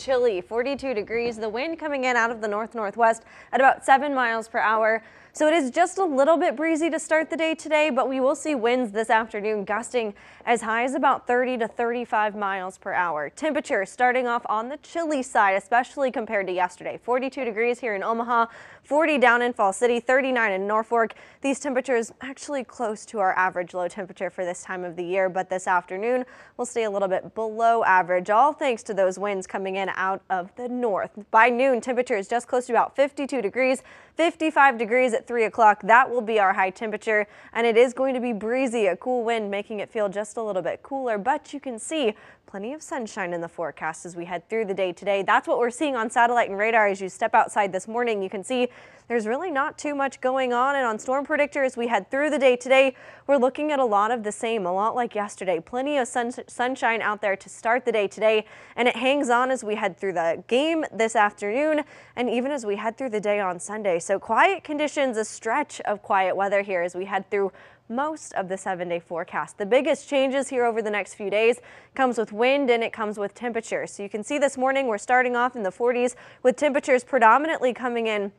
chilly, 42 degrees. The wind coming in out of the north-northwest at about 7 miles per hour. So it is just a little bit breezy to start the day today, but we will see winds this afternoon gusting as high as about 30 to 35 miles per hour. Temperature starting off on the chilly side, especially compared to yesterday. 42 degrees here in Omaha, 40 down in Fall City, 39 in Norfolk. These temperatures actually close to our average low temperature for this time of the year, but this afternoon we'll stay a little bit below average, all thanks to those winds coming in out of the north. By noon, temperatures just close to about 52 degrees, 55 degrees at 3 o'clock. That will be our high temperature, and it is going to be breezy, a cool wind making it feel just a little bit cooler, but you can see plenty of sunshine in the forecast as we head through the day today. That's what we're seeing on satellite and radar. As you step outside this morning, you can see there's really not too much going on. And on Storm Predictor, as we head through the day today, we're looking at a lot of the same, a lot like yesterday. Plenty of sunshine out there to start the day today, and it hangs on as we head through the game this afternoon and even as we head through the day on Sunday. So quiet conditions, a stretch of quiet weather here as we head through most of the 7-day forecast. The biggest changes here over the next few days comes with wind and it comes with temperature. So you can see this morning we're starting off in the 40s with temperatures predominantly coming in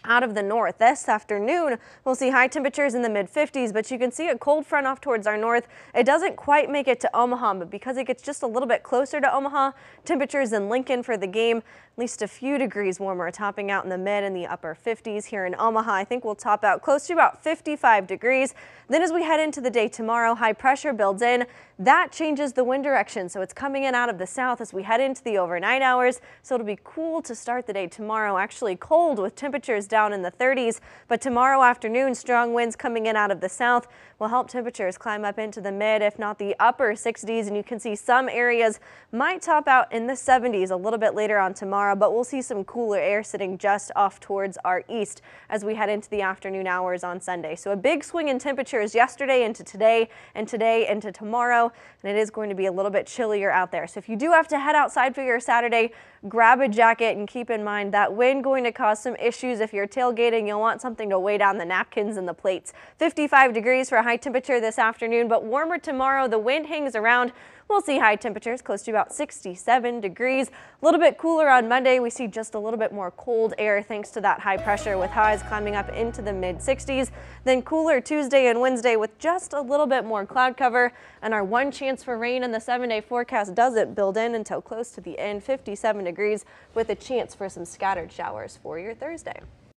out of the north. This afternoon, we'll see high temperatures in the mid-50s, but you can see a cold front off towards our north. It doesn't quite make it to Omaha, but because it gets just a little bit closer to Omaha, temperatures in Lincoln for the game, at least a few degrees warmer, topping out in the mid and the upper 50s here in Omaha. I think we'll top out close to about 55 degrees. Then as we head into the day tomorrow, high pressure builds in. That changes the wind direction, so it's coming in out of the south as we head into the overnight hours. So it'll be cool to start the day tomorrow. Actually cold with temperatures down in the 30s, but tomorrow afternoon, strong winds coming in out of the south will help temperatures climb up into the mid, if not the upper 60s. And you can see some areas might top out in the 70s a little bit later on tomorrow, but we'll see some cooler air sitting just off towards our east as we head into the afternoon hours on Sunday. So a big swing in temperatures yesterday into today and today into tomorrow, and it is going to be a little bit chillier out there. So if you do have to head outside for your Saturday, grab a jacket and keep in mind that wind going to cause some issues. If you're tailgating, you'll want something to weigh down the napkins and the plates. 55 degrees for a high temperature this afternoon, but warmer tomorrow. The wind hangs around. We'll see high temperatures close to about 67 degrees. A little bit cooler on Monday. We see just a little bit more cold air thanks to that high pressure with highs climbing up into the mid 60s. Then cooler Tuesday and Wednesday with just a little bit more cloud cover. And our one chance for rain in the 7-day forecast doesn't build in until close to the end, 57 degrees with a chance for some scattered showers for your Thursday.